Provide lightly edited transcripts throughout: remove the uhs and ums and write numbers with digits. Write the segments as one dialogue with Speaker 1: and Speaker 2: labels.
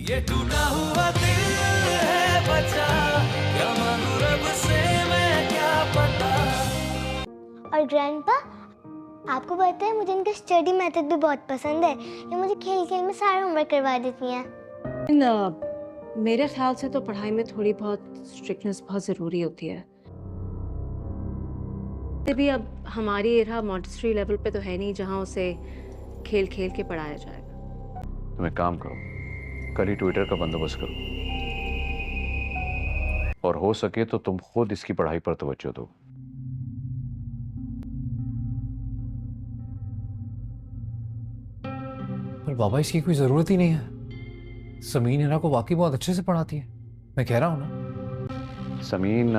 Speaker 1: ये टूटा हुआ दिल है बचा, क्या मांगू रब से मैं क्या पता।
Speaker 2: और ग्रैंडपा, आपको पता है मुझे इनका स्टडी मेथड भी बहुत पसंद है। ये मुझे खेल खेल में सारा होमवर्क करवा देती हैं।
Speaker 3: मेरे ख्याल से तो पढ़ाई में थोड़ी बहुत स्ट्रिक्टनेस बहुत ज़रूरी होती है। भी अब हमारी एरा मॉन्टेसरी लेवल पे तो है नहीं जहाँ उसे खेल खेल के पढ़ाया जाएगा।
Speaker 4: तुम एक काम करो, कल ही ट्विटर का बंदोबस्त करो और हो सके तो तुम खुद इसकी पढ़ाई पर तवज्जो दो।
Speaker 5: पर बाबा इसकी कोई जरूरत ही नहीं है। समीन इरा को वाकई बहुत अच्छे से पढ़ाती है, मैं कह रहा हूँ ना।
Speaker 4: समीन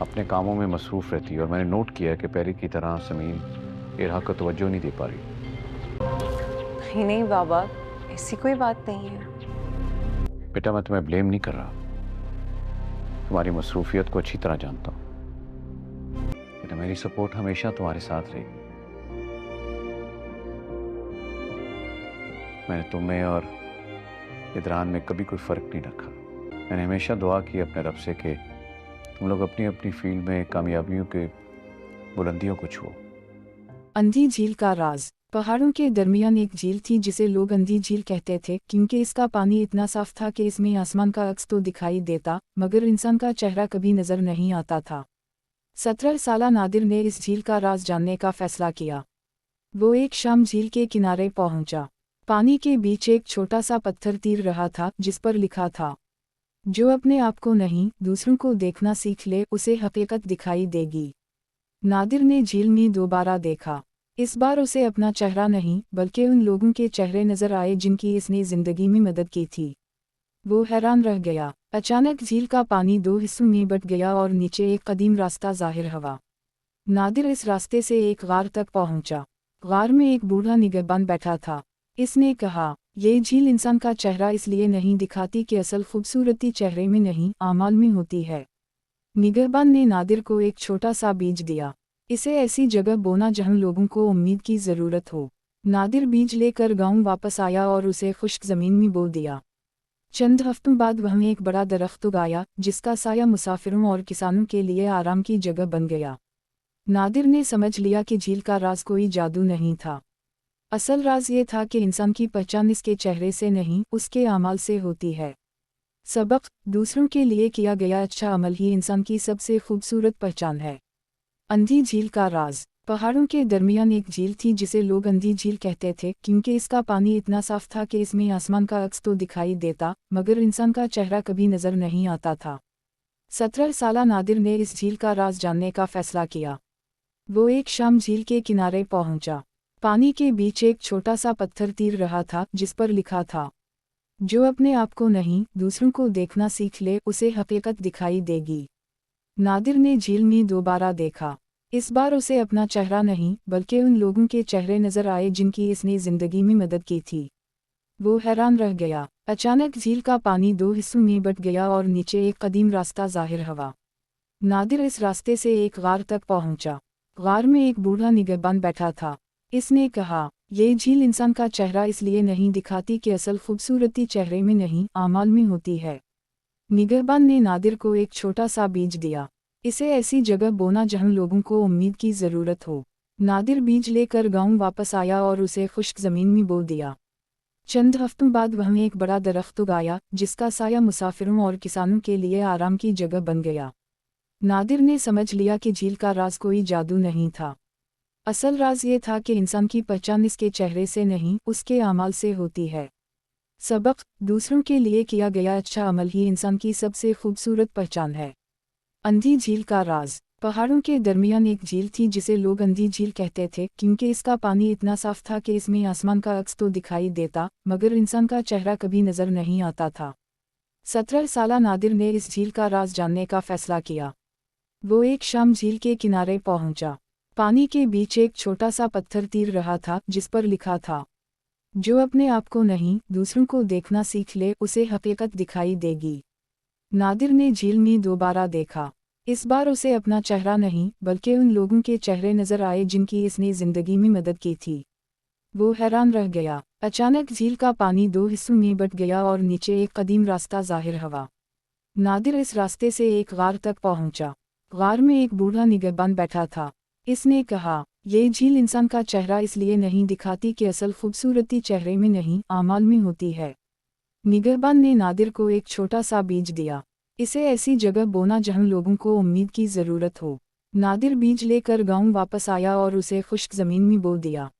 Speaker 4: अपने कामों में मसरूफ रहती है और मैंने नोट किया कि पहले की तरह समीन इरा को तवज्जो नहीं दे पा रही।
Speaker 6: नहीं नहीं बाबा, ऐसी कोई बात नहीं है।
Speaker 4: बेटा मैं तुम्हें ब्लेम नहीं कर रहा, तुम्हारी मसरूफियत को अच्छी तरह जानता हूँ। बेटा मेरी सपोर्ट हमेशा तुम्हारे साथ रही। मैंने तुम्हें और इदरान में कभी कोई फर्क नहीं रखा। मैंने हमेशा दुआ की अपने रब से कि तुम लोग अपनी अपनी फील्ड में कामयाबियों के बुलंदियों को छुओ।
Speaker 7: अंधी झील का राज। पहाड़ों के दरमियान एक झील थी जिसे लोग अंधी झील कहते थे क्योंकि इसका पानी इतना साफ था कि इसमें आसमान का अक्स तो दिखाई देता मगर इंसान का चेहरा कभी नजर नहीं आता था। 17 साला नादिर ने इस झील का राज जानने का फैसला किया। वो एक शाम झील के किनारे पहुंचा। पानी के बीच एक छोटा सा पत्थर तीर रहा था जिस पर लिखा था, जो अपने आप को नहीं दूसरों को देखना सीख ले उसे हकीकत दिखाई देगी। नादिर ने झील में दोबारा देखा। इस बार उसे अपना चेहरा नहीं बल्कि उन लोगों के चेहरे नजर आए जिनकी इसने जिंदगी में मदद की थी। वो हैरान रह गया। अचानक झील का पानी 2 हिस्सों में बंट गया और नीचे एक कदीम रास्ता जाहिर हुआ। नादिर इस रास्ते से एक गार तक पहुंचा। गार में एक बूढ़ा निगहबान बैठा था। इसने कहा, ये झील इंसान का चेहरा इसलिए नहीं दिखाती कि असल खूबसूरती चेहरे में नहीं आमाल में होती है। निगहबान ने नादिर को एक छोटा सा बीज दिया। इसे ऐसी जगह बोना जहां लोगों को उम्मीद की ज़रूरत हो। नादिर बीज लेकर गांव वापस आया और उसे खुश्क ज़मीन में बो दिया। चंद हफ्तों बाद वहाँ एक बड़ा दरख्त उगाया जिसका साया मुसाफिरों और किसानों के लिए आराम की जगह बन गया। नादिर ने समझ लिया कि झील का राज कोई जादू नहीं था। असल राज ये था कि इंसान की पहचान इसके चेहरे से नहीं उसके अमाल से होती है। सबक, दूसरों के लिए किया गया अच्छा अमल ही इंसान की सबसे खूबसूरत पहचान है। अंधी झील का राज। पहाड़ों के दरमियान एक झील थी जिसे लोग अंधी झील कहते थे क्योंकि इसका पानी इतना साफ था कि इसमें आसमान का अक्स तो दिखाई देता मगर इंसान का चेहरा कभी नजर नहीं आता था। 17 साला नादिर ने इस झील का राज जानने का फैसला किया। वो एक शाम झील के किनारे पहुंचा। पानी के बीच एक छोटा सा पत्थर तीर रहा था जिस पर लिखा था, जो अपने आप को नहीं दूसरों को देखना सीख ले उसे हकीकत दिखाई देगी। नादिर ने झील में दोबारा देखा। इस बार उसे अपना चेहरा नहीं बल्कि उन लोगों के चेहरे नजर आए जिनकी इसने जिंदगी में मदद की थी। वो हैरान रह गया। अचानक झील का पानी 2 हिस्सों में बंट गया और नीचे एक कदीम रास्ता जाहिर हुआ। नादिर इस रास्ते से एक गार तक पहुंचा। गार में एक बूढ़ा निगहबान बैठा था। इसने कहा, ये झील इंसान का चेहरा इसलिए नहीं दिखाती कि असल खूबसूरती चेहरे में नहीं आमाल में होती है। निगहबान ने नादिर को एक छोटा सा बीज दिया। इसे ऐसी जगह बोना जहां लोगों को उम्मीद की ज़रूरत हो। नादिर बीज लेकर गांव वापस आया और उसे खुश्क ज़मीन में बो दिया। चंद हफ्तों बाद वहाँ एक बड़ा दरख्त उगाया जिसका साया मुसाफिरों और किसानों के लिए आराम की जगह बन गया। नादिर ने समझ लिया कि झील का राज कोई जादू नहीं था। असल राज ये था कि इंसान की पहचान इसके चेहरे से नहीं उसके आमाल से होती है। सबक, दूसरों के लिए किया गया अच्छा अमल ही इंसान की सबसे खूबसूरत पहचान है। अंधी झील का राज। पहाड़ों के दरमियान एक झील थी जिसे लोग अंधी झील कहते थे क्योंकि इसका पानी इतना साफ था कि इसमें आसमान का अक्स तो दिखाई देता मगर इंसान का चेहरा कभी नजर नहीं आता था। 17 साला नादिर ने इस झील का राज जानने का फैसला किया। वो एक शाम झील के किनारे पहुंचा। पानी के बीच एक छोटा सा पत्थर तीर रहा था जिस पर लिखा था, जो अपने आप को नहीं दूसरों को देखना सीख ले उसे हकीकत दिखाई देगी। नादिर ने झील में दोबारा देखा। इस बार उसे अपना चेहरा नहीं बल्कि उन लोगों के चेहरे नजर आए जिनकी इसने जिंदगी में मदद की थी। वो हैरान रह गया। अचानक झील का पानी दो हिस्सों में बंट गया और नीचे एक कदीम रास्ता ज़ाहिर हुआ। नादिर इस रास्ते से एक गार तक पहुंचा। गार में एक बूढ़ा निगहबान बैठा था। इसने कहा, ये झील इंसान का चेहरा इसलिए नहीं दिखाती कि असल खूबसूरती चेहरे में नहीं, आमाल में होती है। निगहबान ने नादिर को एक छोटा सा बीज दिया। इसे ऐसी जगह बोना जहां लोगों को उम्मीद की ज़रूरत हो। नादिर बीज लेकर गांव वापस आया और उसे खुश्क ज़मीन में बो दिया।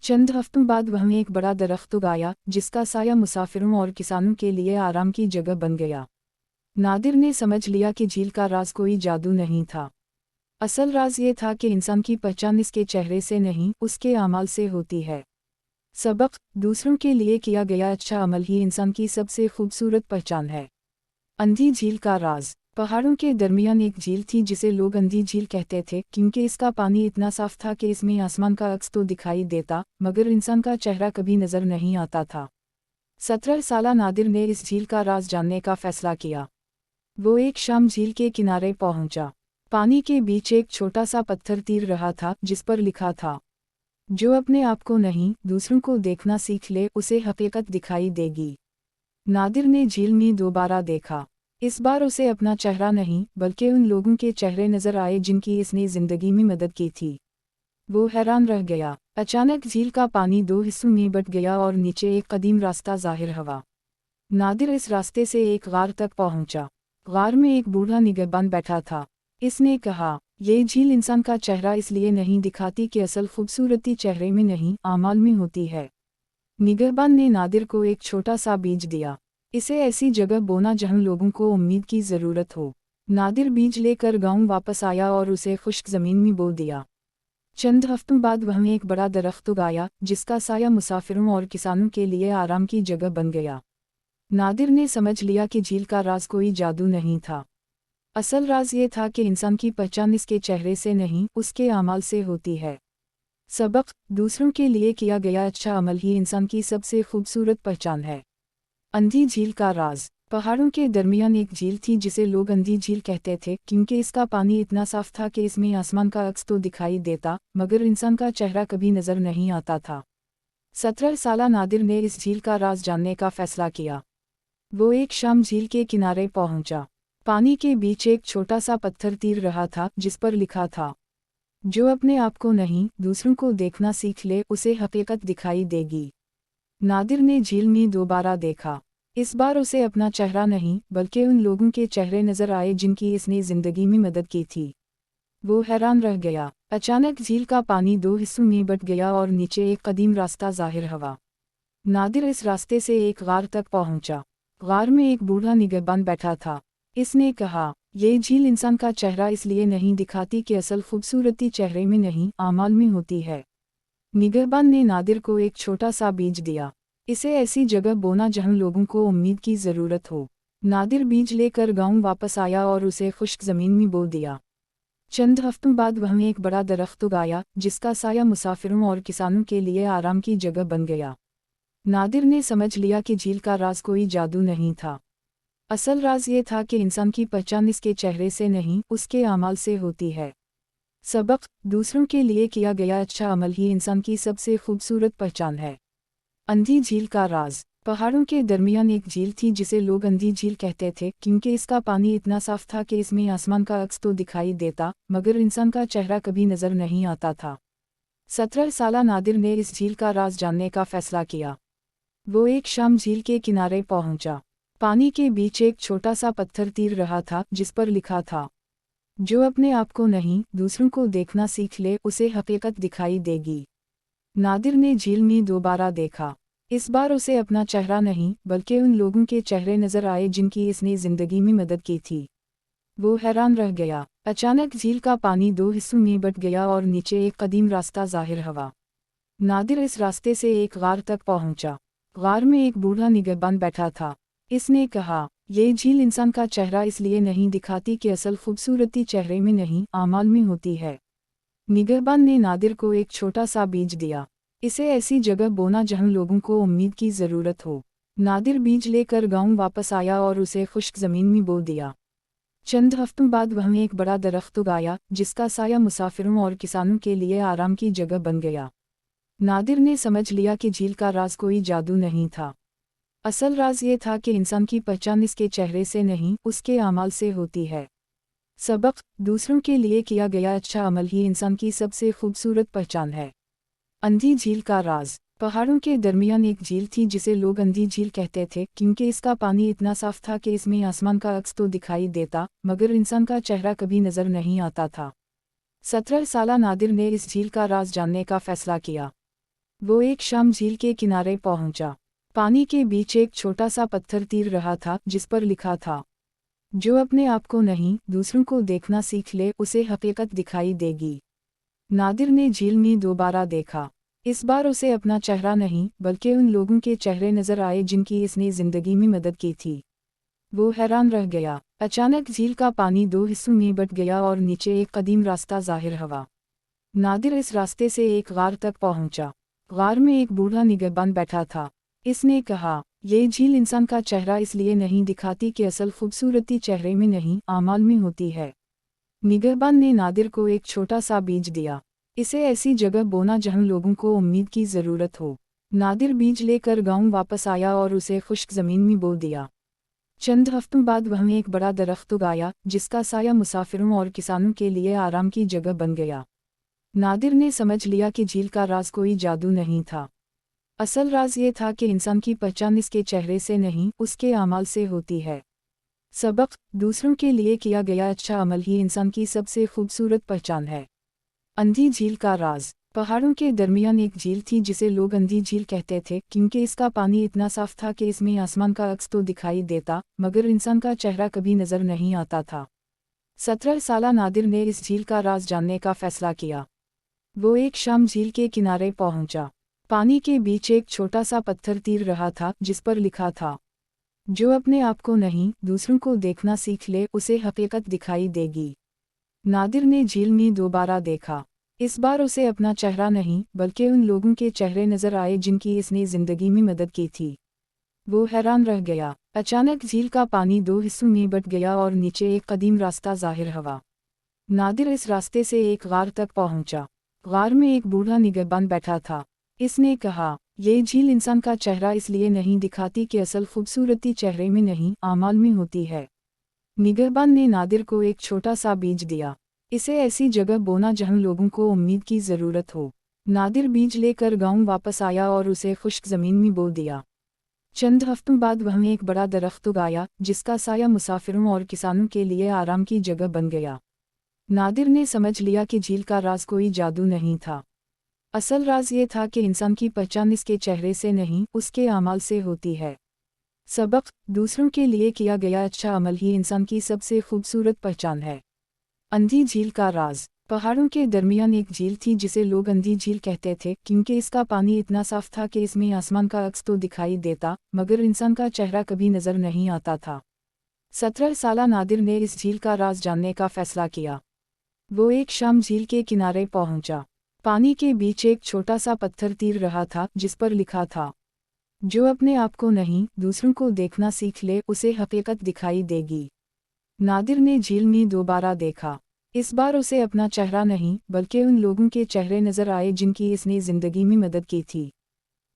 Speaker 7: चंद हफ्तों बाद वहाँ एक बड़ा दरख्त उगाया, जिसका साया मुसाफिरों और किसानों के लिए आराम की जगह बन गया। नादिर ने समझ लिया कि झील का राज कोई जादू नहीं था। असल राज ये था कि इंसान की पहचान इसके चेहरे से नहीं, उसके अमाल से होती है। सबक: दूसरों के लिए किया गया अच्छा अमल ही इंसान की सबसे खूबसूरत पहचान है। अंधी झील का राज। पहाड़ों के दरमियान एक झील थी जिसे लोग अंधी झील कहते थे, क्योंकि इसका पानी इतना साफ था कि इसमें आसमान का अक्स तो दिखाई देता, मगर इंसान का चेहरा कभी नजर नहीं आता था। 17 साला नादिर ने इस झील का राज जानने का फैसला किया। वो एक शाम झील के किनारे पहुंचा। पानी के बीच एक छोटा सा पत्थर तीर रहा था, जिस पर लिखा था, जो अपने आप को नहीं, दूसरों को देखना सीख ले, उसे हकीकत दिखाई देगी। नादिर ने झील में दोबारा देखा। इस बार उसे अपना चेहरा नहीं, बल्कि उन लोगों के चेहरे नजर आए जिनकी इसने जिंदगी में मदद की थी। वो हैरान रह गया। अचानक झील का पानी दो हिस्सों में बंट गया और नीचे एक कदीम रास्ता ज़ाहिर हुआ। नादिर इस रास्ते से एक गार तक पहुंचा। गार में एक बूढ़ा निगहबान बैठा था। इसने कहा, ये झील इंसान का चेहरा इसलिए नहीं दिखाती कि असल खूबसूरती चेहरे में नहीं, आमाल में होती है। निगहबान ने नादिर को एक छोटा सा बीज दिया। इसे ऐसी जगह बोना जहां लोगों को उम्मीद की ज़रूरत हो। नादिर बीज लेकर गांव वापस आया और उसे खुश्क ज़मीन में बो दिया। चंद हफ्तों बाद वहाँ एक बड़ा दरख्त उगाया, जिसका साया मुसाफिरों और किसानों के लिए आराम की जगह बन गया। नादिर ने समझ लिया कि झील का राज कोई जादू नहीं था। असल राज ये था कि इंसान की पहचान इसके चेहरे से नहीं, उसके आमाल से होती है। सबक: दूसरों के लिए किया गया अच्छा अमल ही इंसान की सबसे खूबसूरत पहचान है। अंधी झील का राज। पहाड़ों के दरमियान एक झील थी जिसे लोग अंधी झील कहते थे, क्योंकि इसका पानी इतना साफ था कि इसमें आसमान का अक्स तो दिखाई देता, मगर इंसान का चेहरा कभी नजर नहीं आता था। 17 साला नादिर ने इस झील का राज जानने का फैसला किया। वो एक शाम झील के किनारे पहुंचा। पानी के बीच एक छोटा सा पत्थर तीर रहा था, जिस पर लिखा था, जो अपने आप को नहीं, दूसरों को देखना सीख ले, उसे हकीकत दिखाई देगी। नादिर ने झील में दोबारा देखा। इस बार उसे अपना चेहरा नहीं, बल्कि उन लोगों के चेहरे नजर आए जिनकी इसने जिंदगी में मदद की थी। वो हैरान रह गया। अचानक झील का पानी दो हिस्सों में बंट गया और नीचे एक कदीम रास्ता ज़ाहिर हुआ। नादिर इस रास्ते से एक गार तक पहुंचा। गार में एक बूढ़ा निगहबान बैठा था। इसने कहा, ये झील इंसान का चेहरा इसलिए नहीं दिखाती कि असल खूबसूरती चेहरे में नहीं, आमाल में होती है। निगहबान ने नादिर को एक छोटा सा बीज दिया। इसे ऐसी जगह बोना जहां लोगों को उम्मीद की ज़रूरत हो। नादिर बीज लेकर गांव वापस आया और उसे खुश्क ज़मीन में बो दिया। चंद हफ्तों बाद वहाँ एक बड़ा दरख्त उगाया, जिसका साया मुसाफिरों और किसानों के लिए आराम की जगह बन गया। नादिर ने समझ लिया कि झील का राज कोई जादू नहीं था। असल राज ये था कि इंसान की पहचान इसके चेहरे से नहीं, उसके आमाल से होती है। सबक: दूसरों के लिए किया गया अच्छा अमल ही इंसान की सबसे खूबसूरत पहचान है। अंधी झील का राज। पहाड़ों के दरमियान एक झील थी जिसे लोग अंधी झील कहते थे, क्योंकि इसका पानी इतना साफ था कि इसमें आसमान का अक्स तो दिखाई देता, मगर इंसान का चेहरा कभी नजर नहीं आता था। 17 साला नादिर ने इस झील का राज जानने का फैसला किया। वो एक शाम झील के किनारे पहुंचा। पानी के बीच एक छोटा सा पत्थर तीर रहा था, जिस पर लिखा था, जो अपने आप को नहीं, दूसरों को देखना सीख ले, उसे हकीकत दिखाई देगी। नादिर ने झील में दोबारा देखा। इस बार उसे अपना चेहरा नहीं, बल्कि उन लोगों के चेहरे नजर आए जिनकी इसने जिंदगी में मदद की थी। वो हैरान रह गया। अचानक झील का पानी दो हिस्सों में बंट गया और नीचे एक कदीम रास्ता ज़ाहिर हुआ। नादिर इस रास्ते से एक गार तक पहुंचा। गार में एक बूढ़ा निगहबान बैठा था। इसने कहा, ये झील इंसान का चेहरा इसलिए नहीं दिखाती कि असल खूबसूरती चेहरे में नहीं, आमाल में होती है। निगहबान ने नादिर को एक छोटा सा बीज दिया। इसे ऐसी जगह बोना जहां लोगों को उम्मीद की ज़रूरत हो। नादिर बीज लेकर गांव वापस आया और उसे खुश्क ज़मीन में बो दिया। चंद हफ्तों बाद वहाँ एक बड़ा दरख्त उगाया, जिसका साया मुसाफिरों और किसानों के लिए आराम की जगह बन गया। नादिर ने समझ लिया कि झील का राज कोई जादू नहीं था। असल राज ये था कि इंसान की पहचान इसके चेहरे से नहीं, उसके अमाल से होती है। सबक: दूसरों के लिए किया गया अच्छा अमल ही इंसान की सबसे खूबसूरत पहचान है। अंधी झील का राज। पहाड़ों के दरमियान एक झील थी जिसे लोग अंधी झील कहते थे, क्योंकि इसका पानी इतना साफ था कि इसमें आसमान का अक्स तो दिखाई देता, मगर इंसान का चेहरा कभी नजर नहीं आता था। 17 साला नादिर ने इस झील का राज जानने का फैसला किया। वो एक शाम झील के किनारे पहुंचा। पानी के बीच एक छोटा सा पत्थर तीर रहा था, जिस पर लिखा था, जो अपने आप को नहीं, दूसरों को देखना सीख ले, उसे हकीकत दिखाई देगी। नादिर ने झील में दोबारा देखा। इस बार उसे अपना चेहरा नहीं, बल्कि उन लोगों के चेहरे नजर आए जिनकी इसने जिंदगी में मदद की थी। वो हैरान रह गया। अचानक झील का पानी 2 हिस्सों में बंट गया और नीचे एक कदीम रास्ता जाहिर हुआ। नादिर इस रास्ते से एक गार तक पहुंचा। गार में एक बूढ़ा निगहबान बैठा था। इसने कहा, ये झील इंसान का चेहरा इसलिए नहीं दिखाती कि असल खूबसूरती चेहरे में नहीं, आमाल में होती है। निगहबान ने नादिर को एक छोटा सा बीज दिया। इसे ऐसी जगह बोना जहां लोगों को उम्मीद की ज़रूरत हो। नादिर बीज लेकर गांव वापस आया और उसे खुश्क ज़मीन में बो दिया। चंद हफ्तों बाद वहाँ एक बड़ा दरख्त उगाया, जिसका साया मुसाफिरों और किसानों के लिए आराम की जगह बन गया। नादिर ने समझ लिया कि झील का राज कोई जादू नहीं था। असल राज ये था कि इंसान की पहचान इसके चेहरे से नहीं, उसके आमाल से होती है। सबक: दूसरों के लिए किया गया अच्छा अमल ही इंसान की सबसे खूबसूरत पहचान है। अंधी झील का राज। पहाड़ों के दरमियान एक झील थी जिसे लोग अंधी झील कहते थे, क्योंकि इसका पानी इतना साफ था कि इसमें आसमान का अक्स तो दिखाई देता, मगर इंसान का चेहरा कभी नजर नहीं आता था। 17 साला नादिर ने इस झील का राज जानने का फैसला किया। वो एक शाम झील के किनारे पहुंचा। पानी के बीच एक छोटा सा पत्थर तीर रहा था, जिस पर लिखा था, जो अपने आप को नहीं, दूसरों को देखना सीख ले, उसे हकीकत दिखाई देगी। नादिर ने झील में दोबारा देखा। इस बार उसे अपना चेहरा नहीं, बल्कि उन लोगों के चेहरे नजर आए जिनकी इसने जिंदगी में मदद की थी। वो हैरान रह गया। अचानक झील का पानी 2 हिस्सों में बंट गया और नीचे एक कदीम रास्ता जाहिर हुआ। नादिर इस रास्ते से एक गार तक पहुंचा। गार में एक बूढ़ा निगहबान बैठा था। इसने कहा, ये झील इंसान का चेहरा इसलिए नहीं दिखाती कि असल खूबसूरती चेहरे में नहीं, आमाल में होती है। निगहबान ने नादिर को एक छोटा सा बीज दिया। इसे ऐसी जगह बोना जहां लोगों को उम्मीद की ज़रूरत हो। नादिर बीज लेकर गांव वापस आया और उसे खुश्क ज़मीन में बो दिया। चंद हफ्तों बाद वहाँ एक बड़ा दरख्त उगाया, जिसका साया मुसाफिरों और किसानों के लिए आराम की जगह बन गया। नादिर ने समझ लिया कि झील का राज कोई जादू नहीं था। असल राज ये था कि इंसान की पहचान इसके चेहरे से नहीं, उसके आमाल से होती है। सबक: दूसरों के लिए किया गया अच्छा अमल ही इंसान की सबसे खूबसूरत पहचान है। अंधी झील का राज। पहाड़ों के दरमियान एक झील थी जिसे लोग अंधी झील कहते थे, क्योंकि इसका पानी इतना साफ था कि इसमें आसमान का अक्स तो दिखाई देता, मगर इंसान का चेहरा कभी नजर नहीं आता था। 17 साला नादिर ने इस झील का राज जानने का फैसला किया। वो एक शाम झील के किनारे पहुंचा। पानी के बीच एक छोटा सा पत्थर तीर रहा था, जिस पर लिखा था, जो अपने आप को नहीं, दूसरों को देखना सीख ले, उसे हकीकत दिखाई देगी। नादिर ने झील में दोबारा देखा। इस बार उसे अपना चेहरा नहीं, बल्कि उन लोगों के चेहरे नजर आए जिनकी इसने जिंदगी में मदद की थी।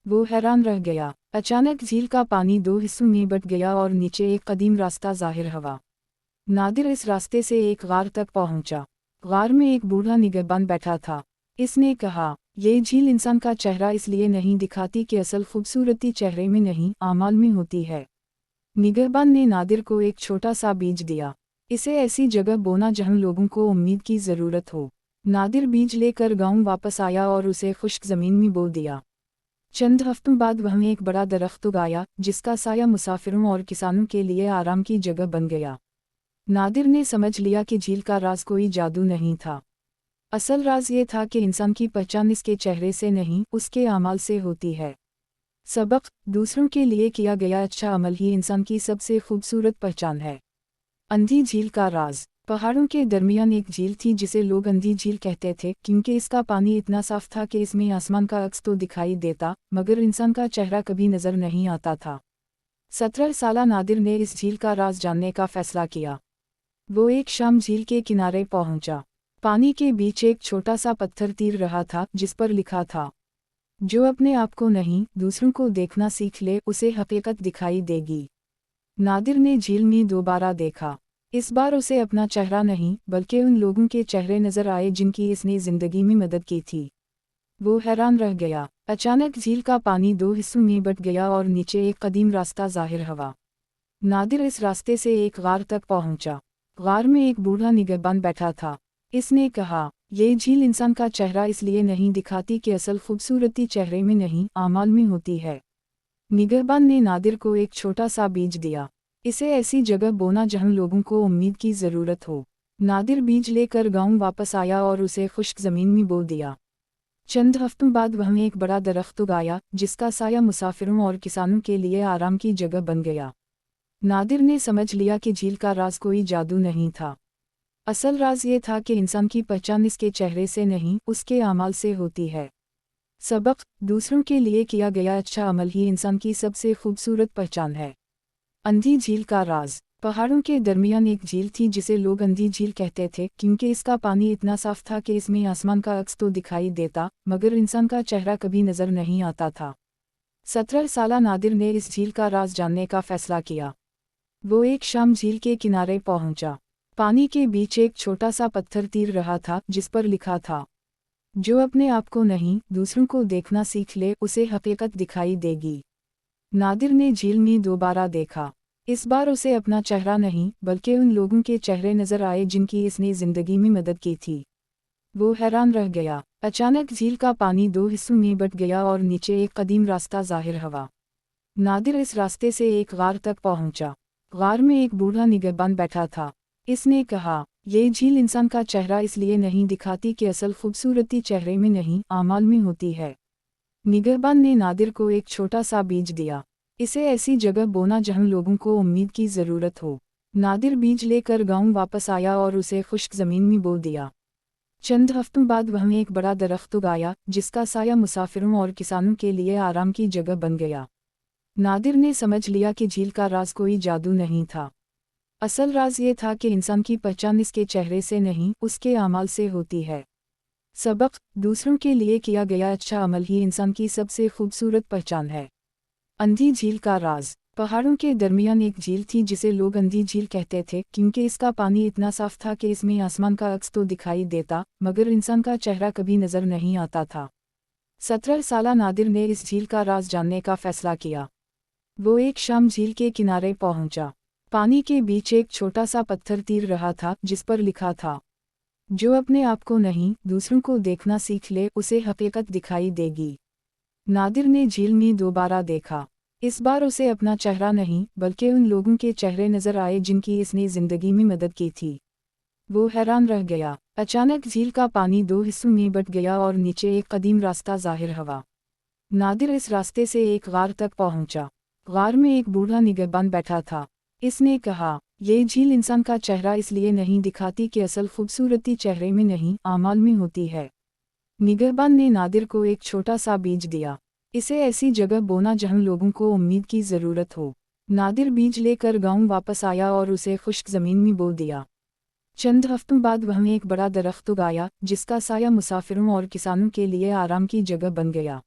Speaker 7: वो हैरान रह गया। अचानक झील का पानी 2 हिस्सों में बंट गया और नीचे एक कदीम रास्ता जाहिर हुआ। नादिर इस रास्ते से एक गार तक पहुंचा। गार में एक बूढ़ा निगहबान बैठा था। इसने कहा, ये झील इंसान का चेहरा इसलिए नहीं दिखाती कि असल खूबसूरती चेहरे में नहीं, आमाल में होती है। निगहबान ने नादिर को एक छोटा सा बीज दिया। इसे ऐसी जगह बोना जहां लोगों को उम्मीद की ज़रूरत हो। नादिर बीज लेकर गांव वापस आया और उसे खुश्क ज़मीन में बो दिया। चंद हफ्तों बाद वहाँ एक बड़ा दरख्त उगाया, जिसका साया मुसाफिरों और किसानों के लिए आराम की जगह बन गया। नादिर ने समझ लिया कि झील का राज कोई जादू नहीं था। असल राज ये था कि इंसान की पहचान इसके चेहरे से नहीं, उसके आमाल से होती है। सबक: दूसरों के लिए किया गया अच्छा अमल ही इंसान की सबसे खूबसूरत पहचान है। अंधी झील का राज। पहाड़ों के दरमियान एक झील थी जिसे लोग अंधी झील कहते थे, क्योंकि इसका पानी इतना साफ था कि इसमें आसमान का अक्स तो दिखाई देता, मगर इंसान का चेहरा कभी नजर नहीं आता था। 17 साला नादिर ने इस झील का राज जानने का फैसला किया। वो एक शाम झील के किनारे पहुंचा। पानी के बीच एक छोटा सा पत्थर तीर रहा था, जिस पर लिखा था, जो अपने आप को नहीं दूसरों को देखना सीख ले उसे हकीकत दिखाई देगी। नादिर ने झील में दोबारा देखा। इस बार उसे अपना चेहरा नहीं बल्कि उन लोगों के चेहरे नजर आए जिनकी इसने जिंदगी में मदद की थी। वो हैरान रह गया। अचानक झील का पानी दो हिस्सों में बंट गया और नीचे एक कदीम रास्ता जाहिर हुआ। नादिर इस रास्ते से एक गार तक पहुंचा। गार में एक बूढ़ा निगहबान बैठा था। इसने कहा, ये झील इंसान का चेहरा इसलिए नहीं दिखाती कि असल खूबसूरती चेहरे में नहीं आमाल में होती है। निगहबान ने नादिर को एक छोटा सा बीज दिया। इसे ऐसी जगह बोना जहां लोगों को उम्मीद की ज़रूरत हो। नादिर बीज लेकर गांव वापस आया और उसे खुश्क ज़मीन में बो दिया। चंद हफ्तों बाद वहाँ एक बड़ा दरख्त उगाया जिसका साया मुसाफिरों और किसानों के लिए आराम की जगह बन गया। नादिर ने समझ लिया कि झील का राज कोई जादू नहीं था। असल राज ये था कि इंसान की पहचान इसके चेहरे से नहीं उसके अमाल से होती है। सबक, दूसरों के लिए किया गया अच्छा अमल ही इंसान की सबसे खूबसूरत पहचान है। अंधी झील का राज। पहाड़ों के दरमियान एक झील थी जिसे लोग अंधी झील कहते थे क्योंकि इसका पानी इतना साफ था कि इसमें आसमान का अक्स तो दिखाई देता मगर इंसान का चेहरा कभी नजर नहीं आता था। 17 साला नादिर ने इस झील का राज जानने का फैसला किया। वो एक शाम झील के किनारे पहुंचा। पानी के बीच एक छोटा सा पत्थर तीर रहा था जिस पर लिखा था, जो अपने आप को नहीं दूसरों को देखना सीख ले उसे हकीकत दिखाई देगी। नादिर ने झील में दोबारा देखा। इस बार उसे अपना चेहरा नहीं बल्कि उन लोगों के चेहरे नजर आए जिनकी इसने जिंदगी में मदद की थी। वो हैरान रह गया। अचानक झील का पानी दो हिस्सों में बंट गया और नीचे एक कदीम रास्ता जाहिर हुआ। नादिर इस रास्ते से एक गार तक पहुंचा। गार में एक बूढ़ा निगहबान बैठा था। इसने कहा, ये झील इंसान का चेहरा इसलिए नहीं दिखाती कि असल खूबसूरती चेहरे में नहीं आमाल में होती है। निगहबान ने नादिर को एक छोटा सा बीज दिया। इसे ऐसी जगह बोना जहां लोगों को उम्मीद की ज़रूरत हो। नादिर बीज लेकर गांव वापस आया और उसे खुश्क ज़मीन में बो दिया। चंद हफ्तों बाद वहाँ एक बड़ा दरख्त उगाया जिसका साया मुसाफिरों और किसानों के लिए आराम की जगह बन गया। नादिर ने समझ लिया कि झील का राज कोई जादू नहीं था। असल राज ये था कि इंसान की पहचान इसके चेहरे से नहीं उसके आमाल से होती है। सबक, दूसरों के लिए किया गया अच्छा अमल ही इंसान की सबसे खूबसूरत पहचान है। अंधी झील का राज। पहाड़ों के दरमियान एक झील थी जिसे लोग अंधी झील कहते थे क्योंकि इसका पानी इतना साफ था कि इसमें आसमान का अक्स तो दिखाई देता मगर इंसान का चेहरा कभी नजर नहीं आता था। 17 साला नादिर ने इस झील का राज जानने का फैसला किया। वो एक शाम झील के किनारे पहुंचा। पानी के बीच एक छोटा सा पत्थर तीर रहा था जिस पर लिखा था, जो अपने आप को नहीं दूसरों को देखना सीख ले उसे हकीकत दिखाई देगी। नादिर ने झील में दोबारा देखा। इस बार उसे अपना चेहरा नहीं बल्कि उन लोगों के चेहरे नजर आए जिनकी इसने जिंदगी में मदद की थी। वो हैरान रह गया। अचानक झील का पानी दो हिस्सों में बंट गया और नीचे एक कदीम रास्ता जाहिर हुआ। नादिर इस रास्ते से एक गार तक पहुंचा। गार में एक बूढ़ा निगहबान बैठा था। इसने कहा, ये झील इंसान का चेहरा इसलिए नहीं दिखाती कि असल खूबसूरती चेहरे में नहीं आमाल में होती है। निगहबान ने नादिर को एक छोटा सा बीज दिया। इसे ऐसी जगह बोना जहां लोगों को उम्मीद की ज़रूरत हो। नादिर बीज लेकर गांव वापस आया और उसे खुश्क ज़मीन में बो दिया। चंद हफ्तों बाद वहाँ एक बड़ा दरख्त उगाया जिसका साया मुसाफिरों और किसानों के लिए आराम की जगह बन गया।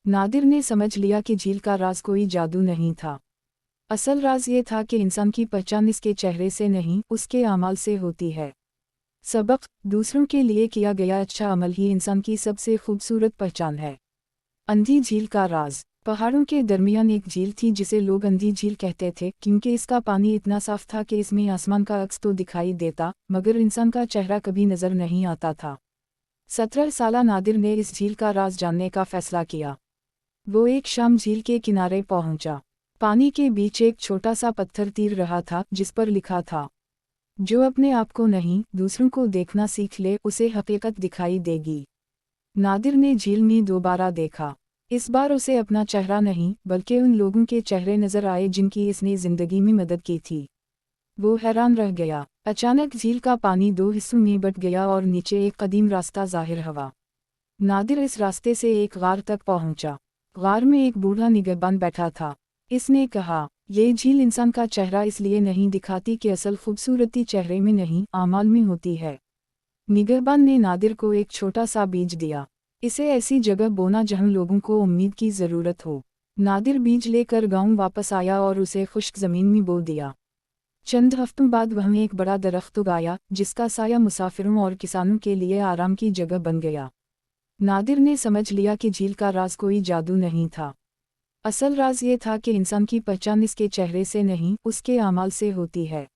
Speaker 7: नादिर ने समझ लिया कि झील का राज कोई जादू नहीं था। असल राज ये था कि इंसान की पहचान इसके चेहरे से नहीं उसके आमाल से होती है। सबक, दूसरों के लिए किया गया अच्छा अमल ही इंसान की सबसे खूबसूरत पहचान है। अंधी झील का राज। पहाड़ों के दरमियान एक झील थी जिसे लोग अंधी झील कहते थे क्योंकि इसका पानी इतना साफ था कि इसमें आसमान का अक्स तो दिखाई देता मगर इंसान का चेहरा कभी नजर नहीं आता था। 17 साला नादिर ने इस झील का राज जानने का फैसला किया। वो एक शाम झील के किनारे पहुंचा। पानी के बीच एक छोटा सा पत्थर तीर रहा था जिस पर लिखा था, जो अपने आप को नहीं दूसरों को देखना सीख ले उसे हकीकत दिखाई देगी। नादिर ने झील में दोबारा देखा। इस बार उसे अपना चेहरा नहीं बल्कि उन लोगों के चेहरे नजर आए जिनकी इसने जिंदगी में मदद की थी। वो हैरान रह गया। अचानक झील का पानी दो हिस्सों में बंट गया और नीचे एक कदीम रास्ता जाहिर हुआ। नादिर इस रास्ते से एक गार तक पहुंचा। गार में एक बूढ़ा निगहबान बैठा था। इसने कहा, ये झील इंसान का चेहरा इसलिए नहीं दिखाती कि असल खूबसूरती चेहरे में नहीं आमाल में होती है। निगहबान ने नादिर को एक छोटा सा बीज दिया। इसे ऐसी जगह बोना जहां लोगों को उम्मीद की ज़रूरत हो। नादिर बीज लेकर गांव वापस आया और उसे खुश्क ज़मीन में बो दिया। चंद हफ्तों बाद वहाँ एक बड़ा दरख्त उगाया जिसका साया मुसाफिरों और किसानों के लिए आराम की जगह बन गया। नादिर ने समझ लिया कि झील का राज कोई जादू नहीं था। असल राज ये था कि इंसान की पहचान इसके चेहरे से नहीं, उसके अमाल से होती है।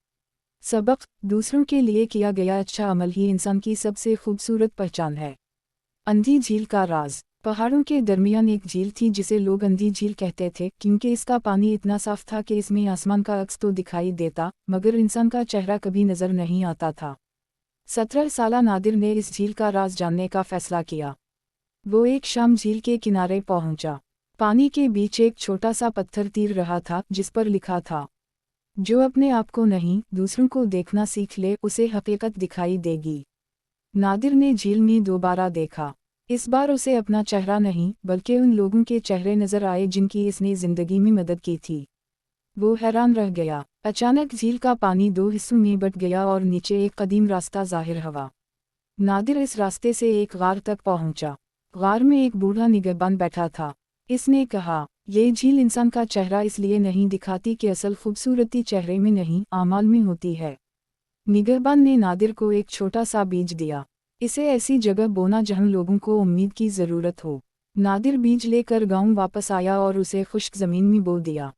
Speaker 7: सबक: दूसरों के लिए किया गया अच्छा अमल ही इंसान की सबसे खूबसूरत पहचान है। अंधी झील का राज। पहाड़ों के दरमियान एक झील थी जिसे लोग अंधी झील कहते थे क्योंकि इसका पानी इतना साफ था कि इसमें आसमान का अक्स तो दिखाई देता मगर इंसान का चेहरा कभी नजर नहीं आता था। 17 साला नादिर ने इस झील का राज जानने का फैसला किया। वो एक शाम झील के किनारे पहुंचा। पानी के बीच एक छोटा सा पत्थर तीर रहा था जिस पर लिखा था, जो अपने आप को नहीं दूसरों को देखना सीख ले उसे हकीकत दिखाई देगी। नादिर ने झील में दोबारा देखा। इस बार उसे अपना चेहरा नहीं बल्कि उन लोगों के चेहरे नजर आए जिनकी इसने जिंदगी में मदद की थी। वो हैरान रह गया। अचानक झील का पानी 2 हिस्सों में बंट गया और नीचे एक कदीम रास्ता जाहिर हुआ। नादिर इस रास्ते से एक गार तक पहुंचा। गार में एक बूढ़ा निगहबान बैठा था। इसने कहा, ये झील इंसान का चेहरा इसलिए नहीं दिखाती कि असल खूबसूरती चेहरे में नहीं आमाल में होती है। निगहबान ने नादिर को एक छोटा सा बीज दिया। इसे ऐसी जगह बोना जहां लोगों को उम्मीद की ज़रूरत हो। नादिर बीज लेकर गांव वापस आया और उसे खुश्क ज़मीन में बो दिया।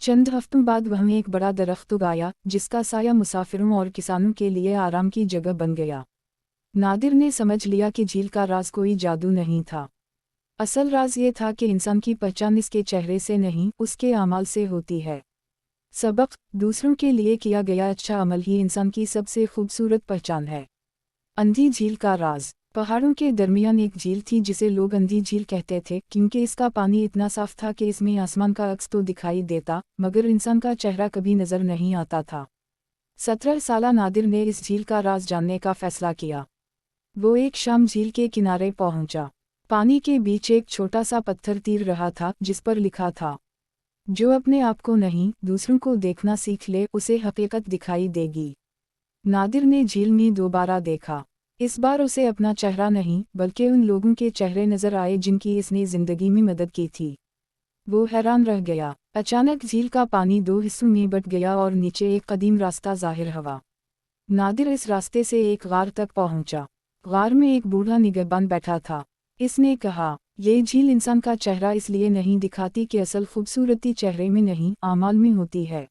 Speaker 7: चंद हफ्तों बाद वहाँ एक बड़ा दरख्त उगाया जिसका साया मुसाफिरों और किसानों के लिए आराम की जगह बन गया। नादिर ने समझ लिया कि झील का राज कोई जादू नहीं था। असल राज ये था कि इंसान की पहचान इसके चेहरे से नहीं, उसके अमाल से होती है। सबक: दूसरों के लिए किया गया अच्छा अमल ही इंसान की सबसे खूबसूरत पहचान है। अंधी झील का राज। पहाड़ों के दरमियान एक झील थी जिसे लोग अंधी झील कहते थे क्योंकि इसका पानी इतना साफ था कि इसमें आसमान का अक्स तो दिखाई देता मगर इंसान का चेहरा कभी नजर नहीं आता था। 17 साला नादिर ने इस झील का राज जानने का फैसला किया। वो एक शाम झील के किनारे पहुंचा। पानी के बीच एक छोटा सा पत्थर तीर रहा था जिस पर लिखा था, जो अपने आप को नहीं दूसरों को देखना सीख ले उसे हकीकत दिखाई देगी। नादिर ने झील में दोबारा देखा। इस बार उसे अपना चेहरा नहीं बल्कि उन लोगों के चेहरे नजर आए जिनकी इसने जिंदगी में मदद की थी। वो हैरान रह गया। अचानक झील का पानी 2 हिस्सों में बंट गया और नीचे एक कदीम रास्ता जाहिर हुआ। नादिर इस रास्ते से एक गार तक पहुंचा। गार में एक बूढ़ा निगहबान बैठा था। इसने कहा, ये झील इंसान का चेहरा इसलिए नहीं दिखाती कि असल खूबसूरती चेहरे में नहीं आमाल में होती है।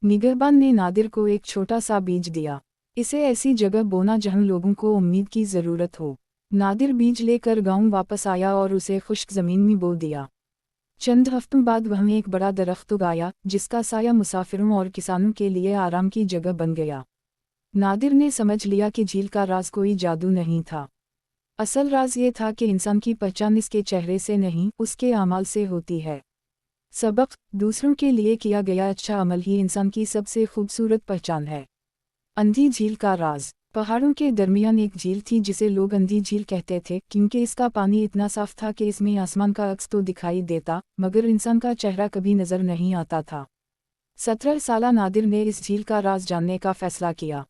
Speaker 7: निगहबान ने नादिर को एक छोटा सा बीज दिया। इसे ऐसी जगह बोना जहां लोगों को उम्मीद की ज़रूरत हो। नादिर बीज लेकर गांव वापस आया और उसे खुश्क ज़मीन में बो दिया। चंद हफ्तों बाद वहाँ एक बड़ा दरख्त उगाया जिसका साया मुसाफिरों और किसानों के लिए आराम की जगह बन गया। नादिर ने समझ लिया कि झील का राज कोई जादू नहीं था। असल राज ये था कि इंसान की पहचान इसके चेहरे से नहीं, उसके अमाल से होती है। सबक: दूसरों के लिए किया गया अच्छा अमल ही इंसान की सबसे खूबसूरत पहचान है। अंधी झील का राज। पहाड़ों के दरमियान एक झील थी जिसे लोग अंधी झील कहते थे क्योंकि इसका पानी इतना साफ था कि इसमें आसमान का अक्स तो दिखाई देता मगर इंसान का चेहरा कभी नजर नहीं आता था। 17 साला नादिर ने इस झील का राज जानने का फैसला किया।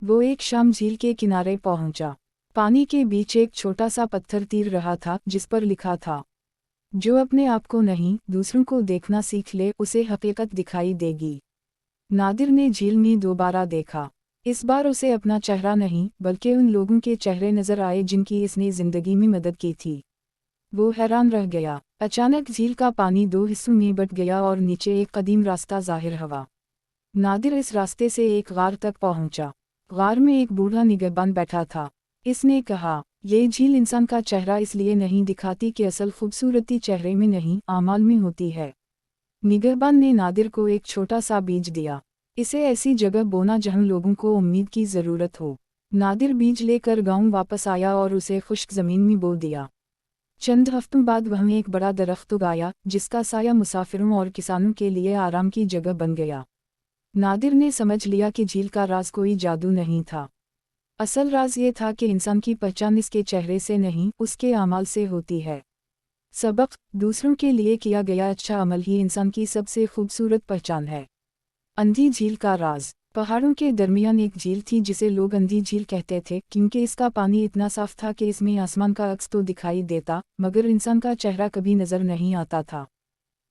Speaker 7: वो एक शाम झील के किनारे पहुंचा। पानी के बीच एक छोटा सा पत्थर तीर रहा था जिस पर लिखा था, जो अपने आप को नहीं दूसरों को देखना सीख ले उसे हकीकत दिखाई देगी। नादिर ने झील में दोबारा देखा। इस बार उसे अपना चेहरा नहीं बल्कि उन लोगों के चेहरे नजर आए जिनकी इसने जिंदगी में मदद की थी। वो हैरान रह गया। अचानक झील का पानी 2 हिस्सों में बंट गया और नीचे एक कदीम रास्ता जाहिर हुआ। नादिर इस रास्ते से एक गार तक पहुंचा। गार में एक बूढ़ा निगहबान बैठा था। इसने कहा, ये झील इंसान का चेहरा इसलिए नहीं दिखाती कि असल खूबसूरती चेहरे में नहीं आमाल में होती है। निगहबान ने नादिर को एक छोटा सा बीज दिया। इसे ऐसी जगह बोना जहां लोगों को उम्मीद की ज़रूरत हो। नादिर बीज लेकर गांव वापस आया और उसे खुश्क ज़मीन में बो दिया। चंद हफ्तों बाद वहाँ एक बड़ा दरख्त उगाया जिसका साया मुसाफिरों और किसानों के लिए आराम की जगह बन गया। नादिर ने समझ लिया कि झील का राज कोई जादू नहीं था। असल राज ये था कि इंसान की पहचान इसके चेहरे से नहीं, उसके अमाल से होती है। सबक: दूसरों के लिए किया गया अच्छा अमल ही इंसान की सबसे खूबसूरत पहचान है। अंधी झील का राज। पहाड़ों के दरमियान एक झील थी जिसे लोग अंधी झील कहते थे क्योंकि इसका पानी इतना साफ था कि इसमें आसमान का अक्स तो दिखाई देता मगर इंसान का चेहरा कभी नजर नहीं आता था।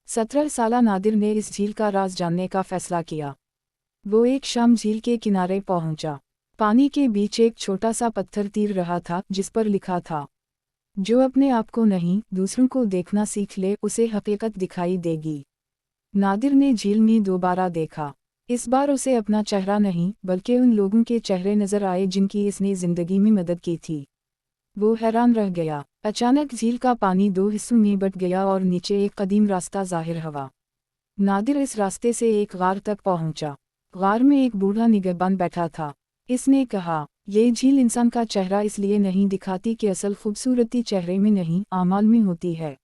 Speaker 7: 17 साला नादिर ने इस झील का राज जानने का फैसला किया। वो एक शाम झील के किनारे पहुंचा। पानी के बीच एक छोटा सा पत्थर तीर रहा था जिस पर लिखा था, जो अपने आप को नहीं दूसरों को देखना सीख ले उसे हकीकत दिखाई देगी। नादिर ने झील में दोबारा देखा। इस बार उसे अपना चेहरा नहीं बल्कि उन लोगों के चेहरे नजर आए जिनकी इसने जिंदगी में मदद की थी। वो हैरान रह गया। अचानक झील का पानी 2 हिस्सों में बट गया और नीचे एक कदीम रास्ता जाहिर हुआ। नादिर इस रास्ते से एक गार तक पहुंचा। गार में एक बूढ़ा निगहबान बैठा था। इसने कहा, ये झील इंसान का चेहरा इसलिए नहीं दिखाती कि असल खूबसूरती चेहरे में नहीं आमाल में होती है।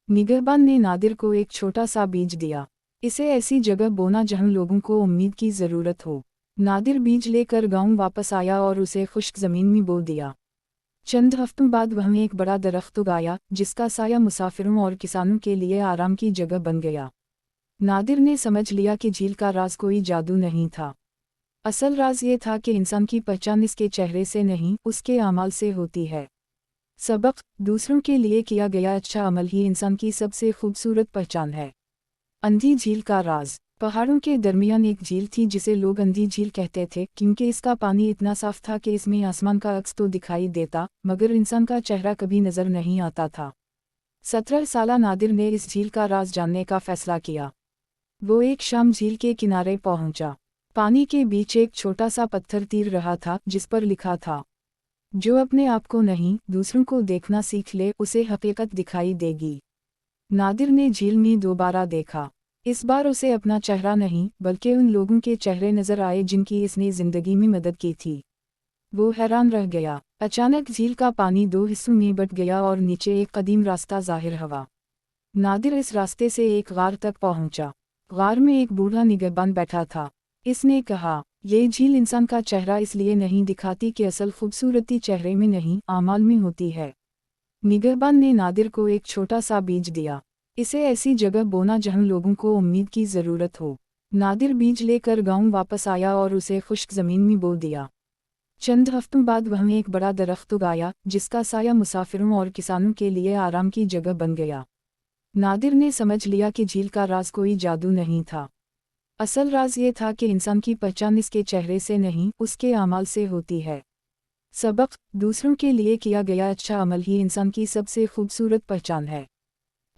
Speaker 7: निगहबान ने नादिर को एक छोटा सा बीज दिया। इसे ऐसी जगह बोना जहां लोगों को उम्मीद की ज़रूरत हो। नादिर बीज लेकर गांव वापस आया और उसे खुश्क ज़मीन में बो दिया। चंद हफ्तों बाद वहाँ एक बड़ा दरख्त उगाया जिसका साया मुसाफिरों और किसानों के लिए आराम की जगह बन गया। नादिर ने समझ लिया कि झील का राज कोई जादू नहीं था। असल राज ये था कि इंसान की पहचान इसके चेहरे से नहीं उसके अमाल से होती है। सबक, दूसरों के लिए किया गया अच्छा अमल ही इंसान की सबसे खूबसूरत पहचान है। अंधी झील का राज। पहाड़ों के दरमियान एक झील थी जिसे लोग अंधी झील कहते थे क्योंकि इसका पानी इतना साफ था कि इसमें आसमान का अक्स तो दिखाई देता मगर इंसान का चेहरा कभी नजर नहीं आता था। 17 साला नादिर ने इस झील का राज जानने का फैसला किया। वो एक शाम झील के किनारे पहुंचा। पानी के बीच एक छोटा सा पत्थर तीर रहा था जिस पर लिखा था, जो अपने आप को नहीं दूसरों को देखना सीख ले उसे हकीकत दिखाई देगी। नादिर ने झील में दोबारा देखा। इस बार उसे अपना चेहरा नहीं बल्कि उन लोगों के चेहरे नजर आए जिनकी इसने जिंदगी में मदद की थी। वो हैरान रह गया। अचानक झील का पानी 2 हिस्सों में बट गया और नीचे एक कदीम रास्ता जाहिर हुआ। नादिर इस रास्ते से एक गार तक पहुंचा। गार में एक बूढ़ा निगहबान बैठा था। इसने कहा, ये झील इंसान का चेहरा इसलिए नहीं दिखाती कि असल खूबसूरती चेहरे में नहीं आमाल में होती है। निगहबान ने नादिर को एक छोटा सा बीज दिया। इसे ऐसी जगह बोना जहां लोगों को उम्मीद की ज़रूरत हो। नादिर बीज लेकर गांव वापस आया और उसे खुश्क ज़मीन में बो दिया। चंद हफ्तों बाद वहाँ एक बड़ा दरख्त उगाया जिसका साया मुसाफिरों और किसानों के लिए आराम की जगह बन गया। नादिर ने समझ लिया कि झील का राज कोई जादू नहीं था। असल राज ये था कि इंसान की पहचान इसके चेहरे से नहीं उसके आमाल से होती है। सबक, दूसरों के लिए किया गया अच्छा अमल ही इंसान की सबसे खूबसूरत पहचान है।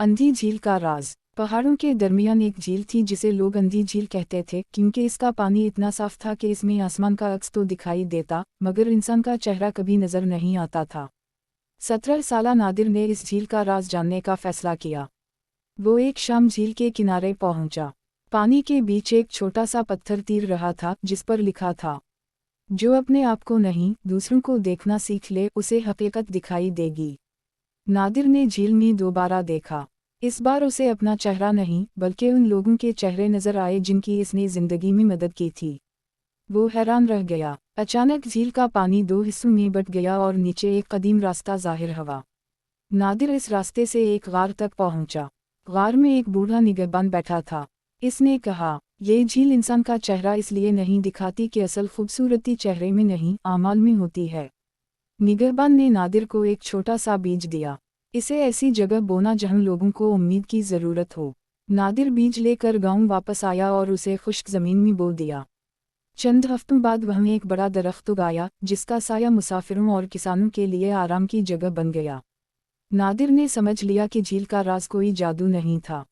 Speaker 7: अंधी झील का राज। पहाड़ों के दरमियान एक झील थी जिसे लोग अंधी झील कहते थे क्योंकि इसका पानी इतना साफ था कि इसमें आसमान का अक्स तो दिखाई देता मगर इंसान का चेहरा कभी नजर नहीं आता था। 17 साला नादिर ने इस झील का राज जानने का फैसला किया। वो एक शाम झील के किनारे पहुंचा। पानी के बीच एक छोटा सा पत्थर तीर रहा था जिस पर लिखा था, जो अपने आप को नहीं दूसरों को देखना सीख ले उसे हकीकत दिखाई देगी। नादिर ने झील में दोबारा देखा। इस बार उसे अपना चेहरा नहीं बल्कि उन लोगों के चेहरे नजर आए जिनकी इसने जिंदगी में मदद की थी। वो हैरान रह गया। अचानक झील का पानी 2 हिस्सों में बट गया और नीचे एक कदीम रास्ता जाहिर हुआ। नादिर इस रास्ते से एक गार तक पहुंचा। गार में एक बूढ़ा निगहबान बैठा था। इसने कहा, ये झील इंसान का चेहरा इसलिए नहीं दिखाती कि असल खूबसूरती चेहरे में नहीं आमाल में होती है। निगहबान ने नादिर को एक छोटा सा बीज दिया। इसे ऐसी जगह बोना जहां लोगों को उम्मीद की ज़रूरत हो। नादिर बीज लेकर गांव वापस आया और उसे खुश्क ज़मीन में बो दिया। चंद हफ्तों बाद वहाँ एक बड़ा दरख्त उगाया जिसका साया मुसाफिरों और किसानों के लिए आराम की जगह बन गया। नादिर ने समझ लिया कि झील का राज कोई जादू नहीं था।